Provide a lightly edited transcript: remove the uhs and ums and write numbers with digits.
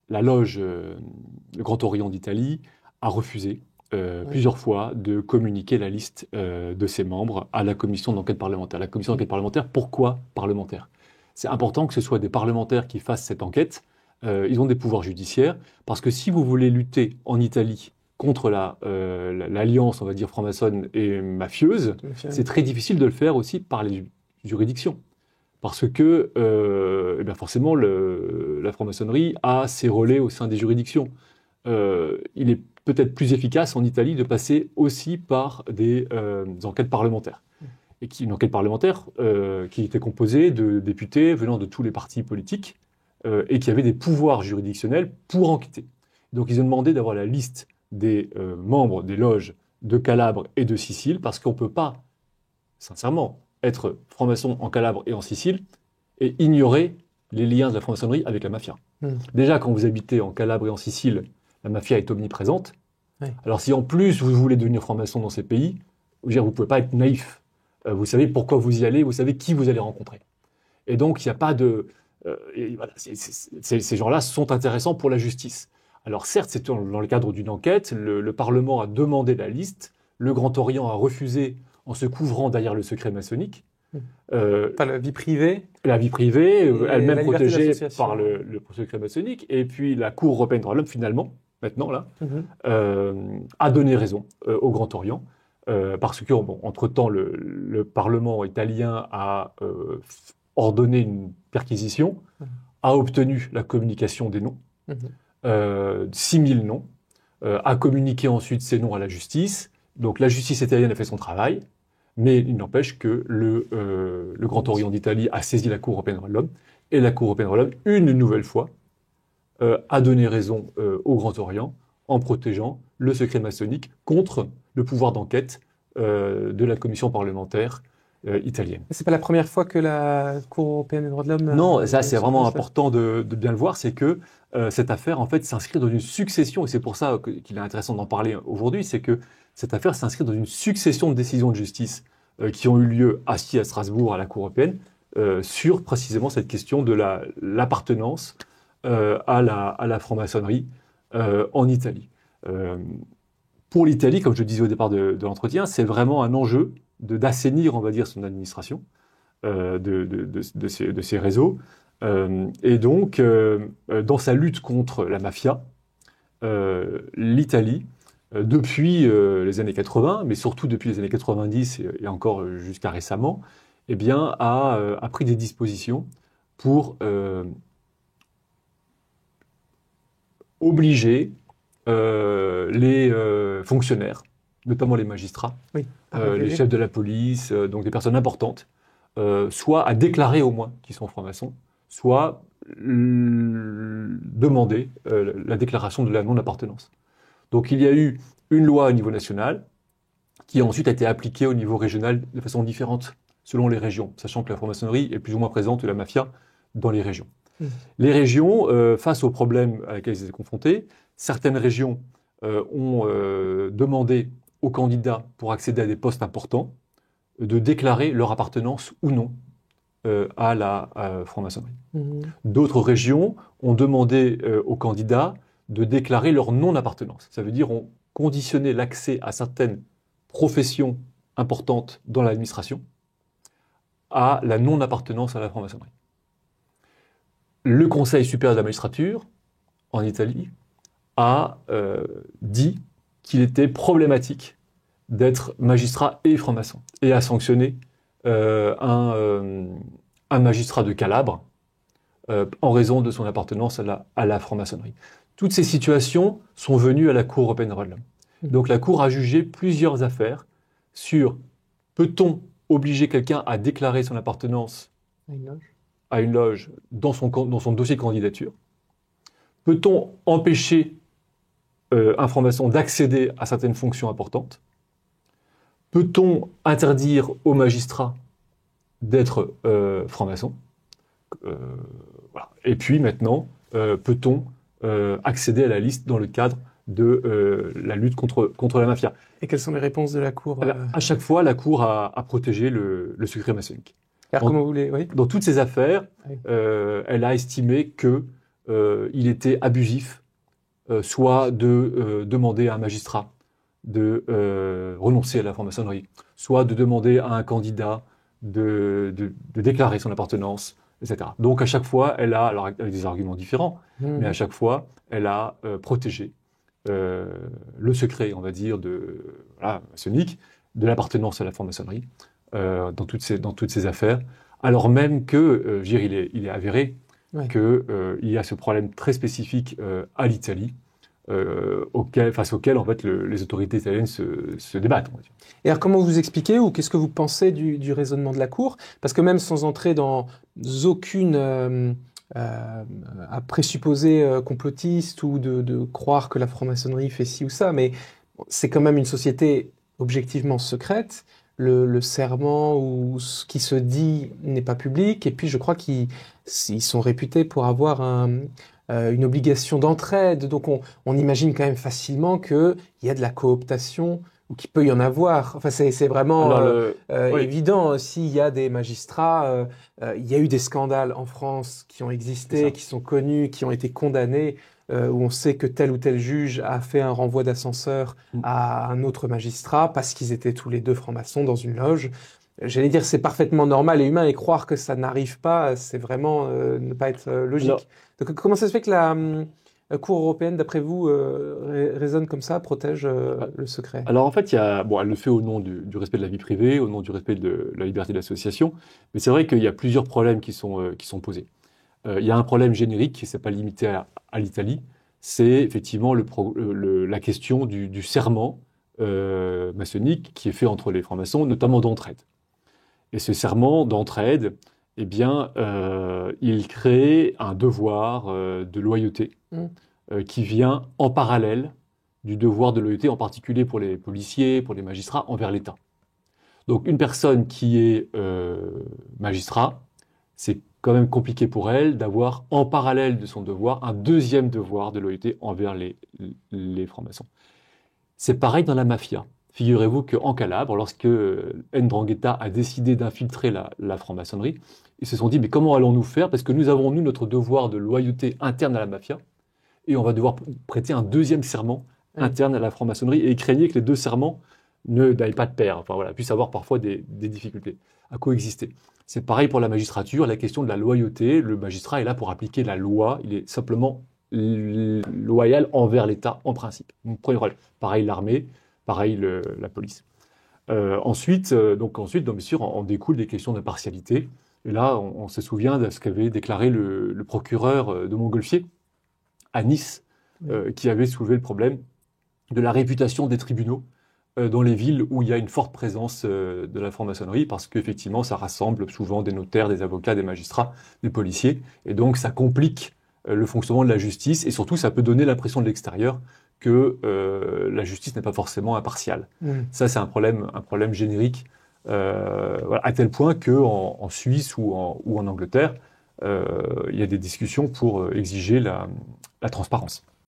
la loge le Grand Orient d'Italie a refusé plusieurs fois de communiquer la liste de ses membres à la commission d'enquête parlementaire. La commission d'enquête parlementaire, pourquoi parlementaire? C'est important que ce soit des parlementaires qui fassent cette enquête. Ils ont des pouvoirs judiciaires, parce que si vous voulez lutter en Italie contre l'alliance, on va dire, franc-maçonne et mafieuse, c'est très difficile de le faire aussi par les juridictions. Parce que, forcément, la franc-maçonnerie a ses relais au sein des juridictions. Il est peut-être plus efficace en Italie de passer aussi par des enquêtes parlementaires. Et une enquête parlementaire qui était composée de députés venant de tous les partis politiques et qui avaient des pouvoirs juridictionnels pour enquêter. Donc ils ont demandé d'avoir la liste des membres des loges de Calabre et de Sicile, parce qu'on ne peut pas, sincèrement, être franc-maçon en Calabre et en Sicile et ignorer les liens de la franc-maçonnerie avec la mafia. Déjà, quand vous habitez en Calabre et en Sicile, la mafia est omniprésente. Oui. Alors si en plus vous voulez devenir franc-maçon dans ces pays, vous ne pouvez pas être naïf. Vous savez pourquoi vous y allez, vous savez qui vous allez rencontrer. Et donc il n'y a pas de... voilà, ces gens-là sont intéressants pour la justice. Alors certes, c'est dans le cadre d'une enquête, le Parlement a demandé la liste, le Grand Orient a refusé en se couvrant derrière le secret maçonnique. La vie privée. La vie privée, elle-même protégée par le secret maçonnique. Et puis la Cour européenne des droits de l'homme, finalement, maintenant, là, a donné raison au Grand Orient. Parce que, entre-temps, le Parlement italien a ordonné une perquisition, a obtenu la communication des noms, 6000 noms, a communiqué ensuite ces noms à la justice. Donc la justice italienne a fait son travail, mais il n'empêche que le Grand Orient d'Italie a saisi la Cour européenne des droits de l'homme, et la Cour européenne des droits de l'homme, une nouvelle fois, a donné raison au Grand Orient en protégeant le secret maçonnique contre le pouvoir d'enquête de la commission parlementaire italienne. C'est pas la première fois que la Cour européenne des droits de l'homme... Non, ça c'est vraiment important de bien le voir, c'est que cette affaire en fait s'inscrit dans une succession, et c'est pour ça qu'il est intéressant d'en parler aujourd'hui, c'est que cette affaire s'inscrit dans une succession de décisions de justice qui ont eu lieu ici à Strasbourg, à la Cour européenne, sur précisément cette question de l'appartenance à la franc-maçonnerie en Italie. Pour l'Italie, comme je le disais au départ de l'entretien, c'est vraiment un enjeu d'assainir, on va dire, son administration de ces réseaux. Et donc, dans sa lutte contre la mafia, l'Italie, depuis les années 80, mais surtout depuis les années 90 et encore jusqu'à récemment, eh bien, a pris des dispositions pour obliger les fonctionnaires, notamment les magistrats, les chefs de la police, donc des personnes importantes, soit à déclarer au moins qu'ils sont francs-maçons, soit demander la déclaration de la non-appartenance. Donc il y a eu une loi au niveau national qui ensuite a été appliquée au niveau régional de façon différente selon les régions, sachant que la franc-maçonnerie est plus ou moins présente de la mafia dans les régions. Les régions, face aux problèmes à lesquels ils étaient confrontés, certaines régions ont demandé aux candidats pour accéder à des postes importants de déclarer leur appartenance ou non à la franc-maçonnerie. D'autres régions ont demandé aux candidats de déclarer leur non-appartenance. Ça veut dire ont conditionné l'accès à certaines professions importantes dans l'administration à la non-appartenance à la franc-maçonnerie. Le Conseil supérieur de la magistrature, en Italie, a dit qu'il était problématique d'être magistrat et franc-maçon, et a sanctionné un magistrat de Calabre en raison de son appartenance à la franc-maçonnerie. Toutes ces situations sont venues à la Cour européenne des droits de l'homme. Donc la Cour a jugé plusieurs affaires sur peut-on obliger quelqu'un à déclarer son appartenance à une loge dans son dossier de candidature? Peut-on empêcher un franc-maçon d'accéder à certaines fonctions importantes? Peut-on interdire aux magistrats d'être franc-maçon? Voilà. Et puis maintenant, peut-on accéder à la liste dans le cadre de la lutte contre la mafia? Et quelles sont les réponses de la Cour À chaque fois, la Cour a protégé le secret maçonnique. Alors, comment vous voulez, oui. Dans toutes ces affaires, elle a estimé que il était abusif, soit de demander à un magistrat de renoncer à la franc-maçonnerie, soit de demander à un candidat de déclarer son appartenance, etc. Donc à chaque fois, elle a, alors avec des arguments différents, mais à chaque fois, elle a protégé le secret, on va dire, maçonnique, de l'appartenance à la franc-maçonnerie dans toutes ces affaires, alors même que, je veux dire, il est avéré qu'il y a ce problème très spécifique à l'Italie, face auquel en fait les autorités italiennes se débattent. On va dire. Et alors comment vous expliquez ou qu'est-ce que vous pensez du raisonnement de la Cour? Parce que même sans entrer dans aucune à présupposer complotiste ou de croire que la franc-maçonnerie fait ci ou ça, mais c'est quand même une société objectivement secrète. Le serment ou ce qui se dit n'est pas public, et puis je crois qu'ils sont réputés pour avoir une obligation d'entraide, donc on imagine quand même facilement qu'il y a de la cooptation, ou qu'il peut y en avoir. Enfin, c'est vraiment évident. S'il y a des magistrats, il y a eu des scandales en France qui ont existé, qui sont connus, qui ont été condamnés, où on sait que tel ou tel juge a fait un renvoi d'ascenseur à un autre magistrat parce qu'ils étaient tous les deux francs-maçons dans une loge. J'allais dire, c'est parfaitement normal et humain, et croire que ça n'arrive pas, c'est vraiment ne pas être logique. Alors, donc, comment ça se fait que la Cour européenne, d'après vous, raisonne comme ça, protège le secret? Alors en fait, elle le fait au nom du respect de la vie privée, au nom du respect de la liberté d'association, mais c'est vrai qu'il y a plusieurs problèmes qui sont posés. Il y a un problème générique qui n'est pas limité à l'Italie, c'est effectivement la question du serment maçonnique qui est fait entre les francs-maçons, notamment d'entraide. Et ce serment d'entraide, eh bien, il crée un devoir de loyauté qui vient en parallèle du devoir de loyauté, en particulier pour les policiers, pour les magistrats, envers l'État. Donc une personne qui est magistrat, c'est quand même compliqué pour elle d'avoir en parallèle de son devoir un deuxième devoir de loyauté envers les francs-maçons. C'est pareil dans la mafia. Figurez-vous qu'en Calabre, lorsque 'Ndrangheta a décidé d'infiltrer la franc-maçonnerie, ils se sont dit, mais comment allons-nous faire? Parce que nous avons, nous, notre devoir de loyauté interne à la mafia, et on va devoir prêter un deuxième serment interne à la franc-maçonnerie, et ils craignaient que les deux serments n'aillent pas de pair, enfin voilà, puissent avoir parfois des difficultés à coexister. C'est pareil pour la magistrature, la question de la loyauté. Le magistrat est là pour appliquer la loi, il est simplement loyal envers l'État en principe. Donc, premier problème. Pareil l'armée, pareil la police. Ensuite, bien sûr, en découle des questions d'impartialité. Et là, on se souvient de ce qu'avait déclaré le procureur de Montgolfier à Nice, qui avait soulevé le problème de la réputation des tribunaux dans les villes où il y a une forte présence de la franc-maçonnerie, parce qu'effectivement, ça rassemble souvent des notaires, des avocats, des magistrats, des policiers, et donc ça complique le fonctionnement de la justice, et surtout, ça peut donner l'impression de l'extérieur que la justice n'est pas forcément impartiale. Ça, c'est un problème générique, à tel point qu'en Suisse ou en Angleterre, il y a des discussions pour exiger la transparence.